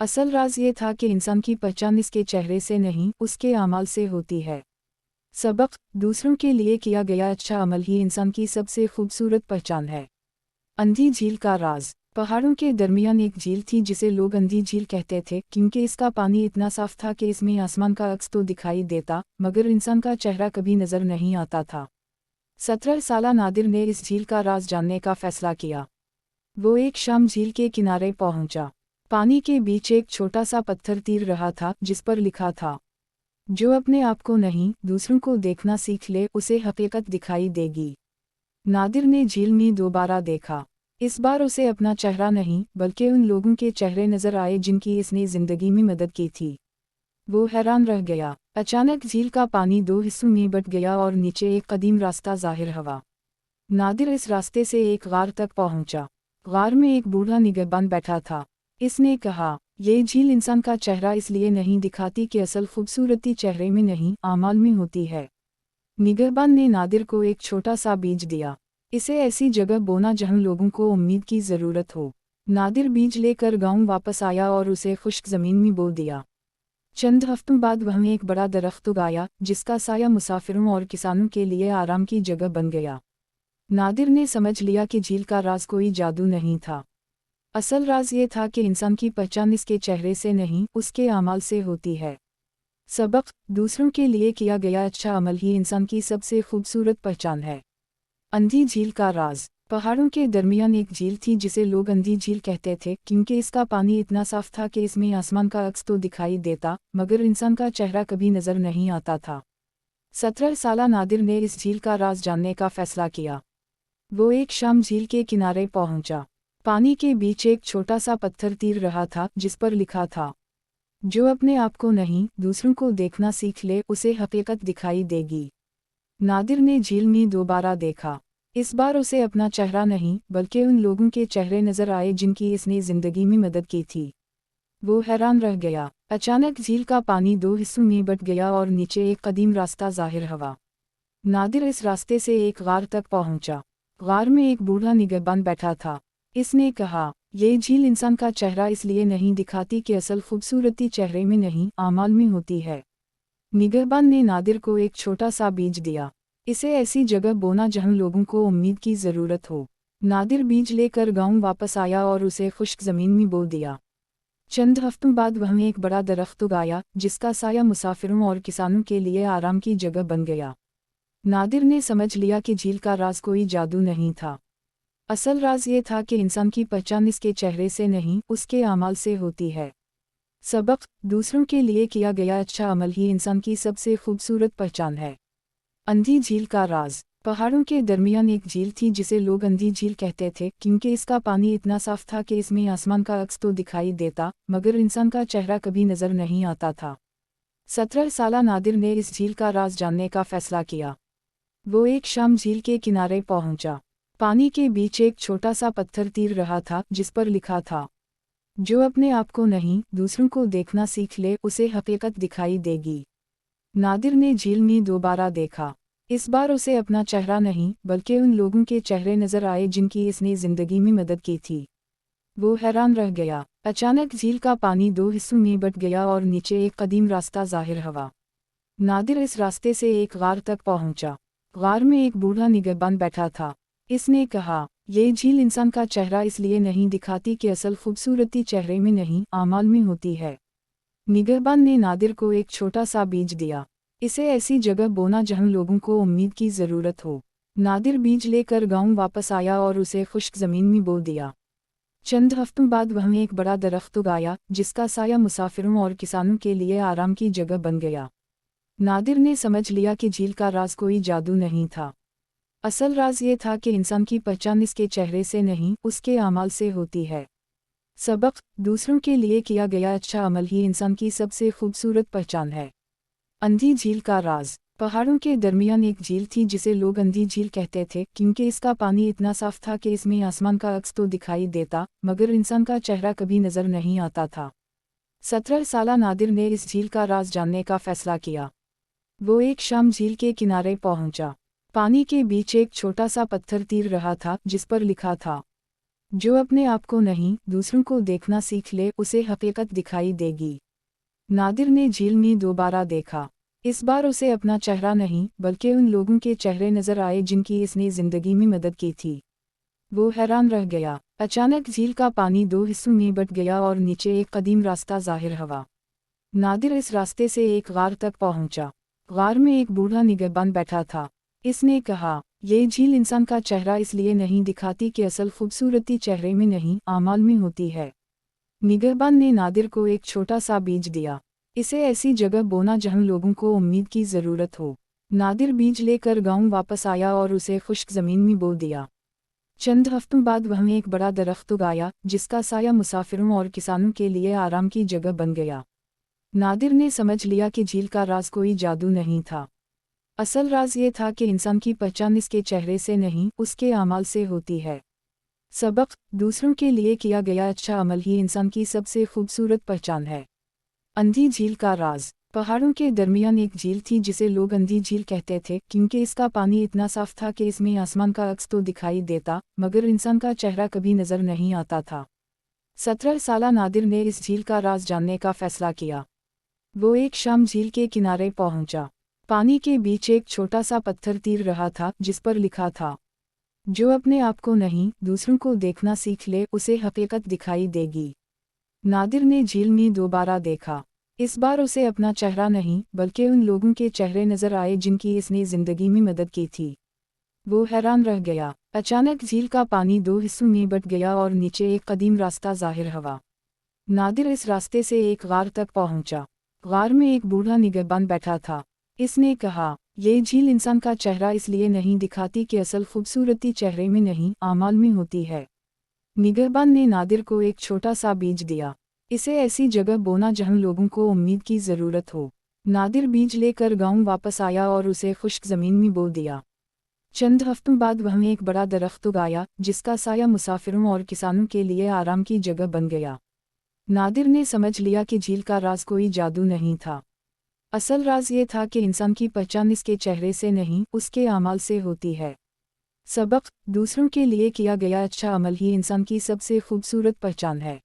Speaker 7: असल राज ये था कि इंसान की पहचान इसके चेहरे से नहीं उसके आमाल से होती है। सबक, दूसरों के लिए किया गया अच्छा अमल ही इंसान की सबसे खूबसूरत पहचान है। अंधी झील का राज। पहाड़ों के दरमियान एक झील थी जिसे लोग अंधी झील कहते थे क्योंकि इसका पानी इतना साफ था कि इसमें आसमान का अक्स तो दिखाई देता मगर इंसान का चेहरा कभी नजर नहीं आता था। 17 साला नादिर ने इस झील का राज जानने का फैसला किया। वो एक शाम झील के किनारे पहुंचा। पानी के बीच एक छोटा सा पत्थर तीर रहा था जिस पर लिखा था, जो अपने आप को नहीं दूसरों को देखना सीख ले उसे हकीकत दिखाई देगी। नादिर ने झील में दोबारा देखा। इस बार उसे अपना चेहरा नहीं बल्कि उन लोगों के चेहरे नजर आए जिनकी इसने जिंदगी में मदद की थी। वो हैरान रह गया। अचानक झील का पानी दो हिस्सों में बट गया और नीचे एक कदीम रास्ता जाहिर हुआ। नादिर इस रास्ते से एक गार तक पहुंचा। गार में एक बूढ़ा निगहबान बैठा था। इसने कहा, ये झील इंसान का चेहरा इसलिए नहीं दिखाती कि असल खूबसूरती चेहरे में नहीं, आमाल में होती है। निगहबान ने नादिर को एक छोटा सा बीज दिया। इसे ऐसी जगह बोना जहां लोगों को उम्मीद की ज़रूरत हो। नादिर बीज लेकर गांव वापस आया और उसे खुश्क ज़मीन में बो दिया। चंद हफ्तों बाद वहाँ एक बड़ा दरख्त उगाया, जिसका साया मुसाफिरों और किसानों के लिए आराम की जगह बन गया। नादिर ने समझ लिया कि झील का राज कोई जादू नहीं था। असल राज ये था कि इंसान की पहचान इसके चेहरे से नहीं, उसके आमाल से होती है। सबक: दूसरों के लिए किया गया अच्छा अमल ही इंसान की सबसे खूबसूरत पहचान है। अंधी झील का राज। पहाड़ों के दरमियान एक झील थी जिसे लोग अंधी झील कहते थे, क्योंकि इसका पानी इतना साफ था कि इसमें आसमान का अक्स तो दिखाई देता, मगर इंसान का चेहरा कभी नजर नहीं आता था। 17 साला नादिर ने इस झील का राज जानने का फैसला किया। वो एक शाम झील के किनारे पहुंचा। पानी के बीच एक छोटा सा पत्थर तीर रहा था, जिस पर लिखा था, जो अपने आप को नहीं, दूसरों को देखना सीख ले, उसे हकीकत दिखाई देगी। नादिर ने झील में दोबारा देखा। इस बार उसे अपना चेहरा नहीं, बल्कि उन लोगों के चेहरे नजर आए जिनकी इसने जिंदगी में मदद की थी। वो हैरान रह गया। अचानक झील का पानी दो हिस्सों में बट गया और नीचे एक कदीम रास्ता जाहिर हुआ। नादिर इस रास्ते से एक गार तक पहुंचा। गार में एक बूढ़ा निगहबान बैठा था। इसने कहा, ये झील इंसान का चेहरा इसलिए नहीं दिखाती कि असल खूबसूरती चेहरे में नहीं, आमाल में होती है। निगहबान ने नादिर को एक छोटा सा बीज दिया। इसे ऐसी जगह बोना जहां लोगों को उम्मीद की ज़रूरत हो। नादिर बीज लेकर गांव वापस आया और उसे खुश्क ज़मीन में बो दिया। चंद हफ्तों बाद वहाँ एक बड़ा दरख्त उगाया, जिसका साया मुसाफिरों और किसानों के लिए आराम की जगह बन गया। नादिर ने समझ लिया कि झील का राज कोई जादू नहीं था। असल राज ये था कि इंसान की पहचान इसके चेहरे से नहीं, उसके आमाल से होती है। सबक: दूसरों के लिए किया गया अच्छा अमल ही इंसान की सबसे खूबसूरत पहचान है। अंधी झील का राज। पहाड़ों के दरमियान एक झील थी जिसे लोग अंधी झील कहते थे, क्योंकि इसका पानी इतना साफ था कि इसमें आसमान का अक्स तो दिखाई देता, मगर इंसान का चेहरा कभी नजर नहीं आता था। 17 साला नादिर ने इस झील का राज जानने का फैसला किया। वो एक शाम झील के किनारे पहुंचा। पानी के बीच एक छोटा सा पत्थर तीर रहा था, जिस पर लिखा था, जो अपने आप को नहीं, दूसरों को देखना सीख ले, उसे हकीकत दिखाई देगी। नादिर ने झील में दोबारा देखा। इस बार उसे अपना चेहरा नहीं, बल्कि उन लोगों के चेहरे नजर आए जिनकी इसने जिंदगी में मदद की थी। वो हैरान रह गया। अचानक झील का पानी दो हिस्सों में बट गया और नीचे एक कदीम रास्ता जाहिर हुआ। नादिर इस रास्ते से एक गार तक पहुंचा। गार में एक बूढ़ा निगहबान बैठा था। इसने कहा, ये झील इंसान का चेहरा इसलिए नहीं दिखाती कि असल खूबसूरती चेहरे में नहीं, आमाल में होती है। निगहबान ने नादिर को एक छोटा सा बीज दिया। इसे ऐसी जगह बोना जहां लोगों को उम्मीद की ज़रूरत हो। नादिर बीज लेकर गांव वापस आया और उसे खुश्क ज़मीन में बो दिया। चंद हफ्तों बाद वहाँ एक बड़ा दरख्त उगाया, जिसका साया मुसाफिरों और किसानों के लिए आराम की जगह बन गया। नादिर ने समझ लिया कि झील का राज कोई जादू नहीं था। असल राज ये था कि इंसान की पहचान इसके चेहरे से नहीं, उसके आमाल से होती है। सबक: दूसरों के लिए किया गया अच्छा अमल ही इंसान की सबसे खूबसूरत पहचान है। अंधी झील का राज। पहाड़ों के दरमियान एक झील थी जिसे लोग अंधी झील कहते थे, क्योंकि इसका पानी इतना साफ था कि इसमें आसमान का अक्स तो दिखाई देता, मगर इंसान का चेहरा कभी नजर नहीं आता था। 17 साला नादिर ने इस झील का राज जानने का फैसला किया। वो एक शाम झील के किनारे पहुंचा। पानी के बीच एक छोटा सा पत्थर तीर रहा था, जिस पर लिखा था, जो अपने आप को नहीं, दूसरों को देखना सीख ले, उसे हकीकत दिखाई देगी। नादिर ने झील में दोबारा देखा। इस बार उसे अपना चेहरा नहीं, बल्कि उन लोगों के चेहरे नजर आए जिनकी इसने जिंदगी में मदद की थी। वो हैरान रह गया। अचानक झील का पानी दो हिस्सों में बट गया और नीचे एक कदीम रास्ता जाहिर हुआ। नादिर इस रास्ते से एक गार तक पहुंचा। गार में एक बूढ़ा निगहबान बैठा था। इसने कहा, ये झील इंसान का चेहरा इसलिए नहीं दिखाती कि असल खूबसूरती चेहरे में नहीं, आमाल में होती है। निगहबान ने नादिर को एक छोटा सा बीज दिया। इसे ऐसी जगह बोना जहां लोगों को उम्मीद की ज़रूरत हो। नादिर बीज लेकर गांव वापस आया और उसे खुश्क ज़मीन में बो दिया। चंद हफ्तों बाद वहाँ एक बड़ा दरख्त उगाया, जिसका साया मुसाफिरों और किसानों के लिए आराम की जगह बन गया। नादिर ने समझ लिया कि झील का राज कोई जादू नहीं था। असल राज ये था कि इंसान की पहचान इसके चेहरे से नहीं, उसके अमाल से होती है। सबक: दूसरों के लिए किया गया अच्छा अमल ही इंसान की सबसे खूबसूरत पहचान है। अंधी झील का राज। पहाड़ों के दरमियान एक झील थी जिसे लोग अंधी झील कहते थे, क्योंकि इसका पानी इतना साफ था कि इसमें आसमान का अक्स तो दिखाई देता, मगर इंसान का चेहरा कभी नजर नहीं आता था। 17 साला नादिर ने इस झील का राज जानने का फैसला किया। वो एक शाम झील के किनारे पहुंचा। पानी के बीच एक छोटा सा पत्थर तीर रहा था, जिस पर लिखा था, जो अपने आप को नहीं, दूसरों को देखना सीख ले, उसे हकीकत दिखाई देगी। नादिर ने झील में दोबारा देखा। इस बार उसे अपना चेहरा नहीं, बल्कि उन लोगों के चेहरे नजर आए जिनकी इसने जिंदगी में मदद की थी। वो हैरान रह गया। अचानक झील का पानी 2 हिस्सों में बंट गया और नीचे एक कदीम रास्ता जाहिर हुआ। नादिर इस रास्ते से एक गार तक पहुंचा। गार में एक बूढ़ा निगहबान बैठा था। इसने कहा, ये झील इंसान का चेहरा इसलिए नहीं दिखाती कि असल खूबसूरती चेहरे में नहीं, आमाल में होती है। निगहबान ने नादिर को एक छोटा सा बीज दिया। इसे ऐसी जगह बोना जहां लोगों को उम्मीद की ज़रूरत हो। नादिर बीज लेकर गांव वापस आया और उसे खुश्क ज़मीन में बो दिया। चंद हफ्तों बाद वहां एक बड़ा दरख्त उगाया, जिसका साया मुसाफिरों और किसानों के लिए आराम की जगह बन गया। नादिर ने समझ लिया कि झील का राज कोई जादू नहीं था। असल राज ये था कि इंसान की पहचान इसके चेहरे से नहीं, उसके आमाल से होती है। सबक: दूसरों के लिए किया गया अच्छा अमल ही इंसान की सबसे खूबसूरत पहचान है।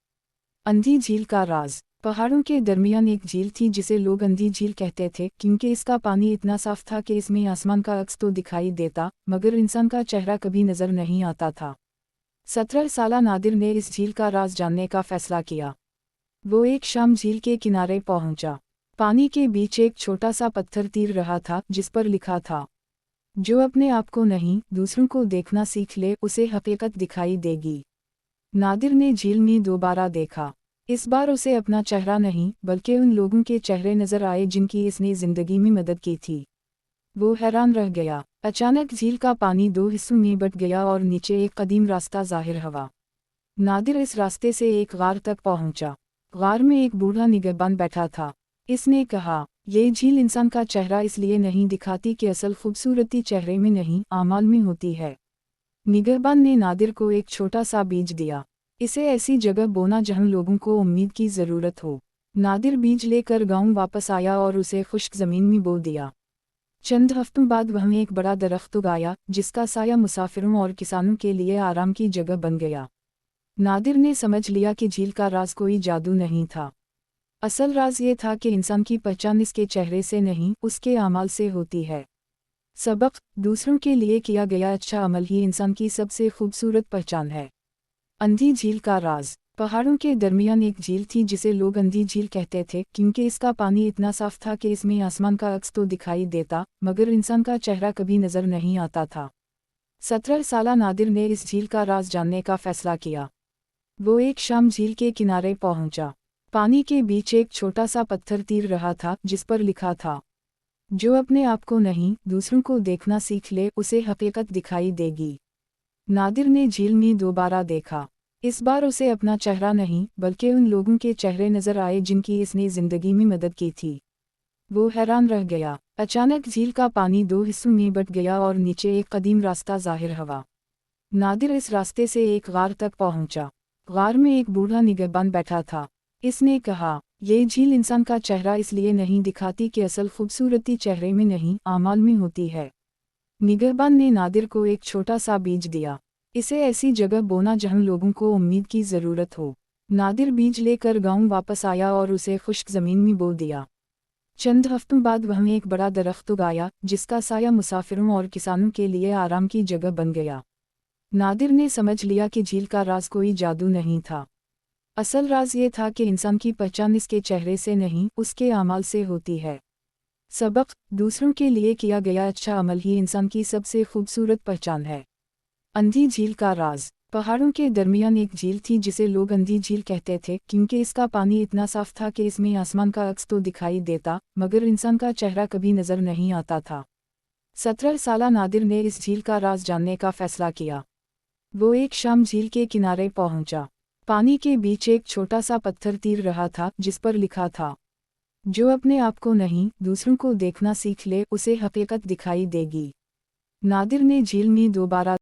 Speaker 7: अंधी झील का राज। पहाड़ों के दरमियान एक झील थी जिसे लोग अंधी झील कहते थे, क्योंकि इसका पानी इतना साफ था कि इसमें आसमान का अक्स तो दिखाई देता, मगर इंसान का चेहरा कभी नजर नहीं आता था। 17 साला नादिर ने इस झील का राज जानने का फैसला किया। वो एक शाम झील के किनारे पहुंचा। पानी के बीच एक छोटा सा पत्थर तीर रहा था, जिस पर लिखा था, जो अपने आप को नहीं, दूसरों को देखना सीख ले, उसे हकीकत दिखाई देगी। नादिर ने झील में दोबारा देखा। इस बार उसे अपना चेहरा नहीं, बल्कि उन लोगों के चेहरे नजर आए जिनकी इसने जिंदगी में मदद की थी। वो हैरान रह गया। अचानक झील का पानी 2 हिस्सों में बंट गया और नीचे एक कदीम रास्ता जाहिर हुआ। नादिर इस रास्ते से एक गार तक पहुंचा। गार में एक बूढ़ा निगहबान बैठा था। इसने कहा, ये झील इंसान का चेहरा इसलिए नहीं दिखाती कि असल खूबसूरती चेहरे में नहीं, आमाल में होती है। निगहबान ने नादिर को एक छोटा सा बीज दिया। इसे ऐसी जगह बोना जहां लोगों को उम्मीद की ज़रूरत हो। नादिर बीज लेकर गांव वापस आया और उसे खुश्क ज़मीन में बो दिया। चंद हफ्तों बाद वहां एक बड़ा दरख्त उगाया, जिसका साया मुसाफिरों और किसानों के लिए आराम की जगह बन गया। नादिर ने समझ लिया कि झील का राज कोई जादू नहीं था। असल राज ये था कि इंसान की पहचान इसके चेहरे से नहीं, उसके आमाल से होती है। सबक: दूसरों के लिए किया गया अच्छा अमल ही इंसान की सबसे खूबसूरत पहचान है। अंधी झील का राज। पहाड़ों के दरमियान एक झील थी जिसे लोग अंधी झील कहते थे, क्योंकि इसका पानी इतना साफ था कि इसमें आसमान का अक्स तो दिखाई देता, मगर इंसान का चेहरा कभी नजर नहीं आता था। 17 साला नादिर ने इस झील का राज जानने का फैसला किया। वो एक शाम झील के किनारे पहुंचा। पानी के बीच एक छोटा सा पत्थर तीर रहा था, जिस पर लिखा था, जो अपने आप को नहीं, दूसरों को देखना सीख ले, उसे हकीकत दिखाई देगी। नादिर ने झील में दोबारा देखा। इस बार उसे अपना चेहरा नहीं, बल्कि उन लोगों के चेहरे नजर आए जिनकी इसने जिंदगी में मदद की थी। वो हैरान रह गया। अचानक झील का पानी 2 हिस्सों में बंट गया और नीचे एक कदीम रास्ता जाहिर हुआ। नादिर इस रास्ते से एक गार तक पहुंचा। गार में एक बूढ़ा निगहबान बैठा था। इसने कहा, ये झील इंसान का चेहरा इसलिए नहीं दिखाती कि असल खूबसूरती चेहरे में नहीं, आमाल में होती है। निगहबान ने नादिर को एक छोटा सा बीज दिया। इसे ऐसी जगह बोना जहां लोगों को उम्मीद की ज़रूरत हो। नादिर बीज लेकर गांव वापस आया और उसे खुश्क ज़मीन में बो दिया। चंद हफ्तों बाद वहां एक बड़ा दरख्त उगाया, जिसका साया मुसाफिरों और किसानों के लिए आराम की जगह बन गया। नादिर ने समझ लिया कि झील का राज कोई जादू नहीं था। असल राज ये था कि इंसान की पहचान इसके चेहरे से नहीं, उसके आमाल से होती है। सबक: दूसरों के लिए किया गया अच्छा अमल ही इंसान की सबसे खूबसूरत पहचान है। अंधी झील का राज। पहाड़ों के दरमियान एक झील थी जिसे लोग अंधी झील कहते थे, क्योंकि इसका पानी इतना साफ था कि इसमें आसमान का अक्स तो दिखाई देता, मगर इंसान का चेहरा कभी नजर नहीं आता था। 17 साला नादिर ने इस झील का राज जानने का फैसला किया। वो एक शाम झील के किनारे पहुंचा। पानी के बीच एक छोटा सा पत्थर तीर रहा था, जिस पर लिखा था, जो अपने आप को नहीं दूसरों को देखना सीख ले उसे हकीकत दिखाई देगी। नादिर ने झील में दोबारा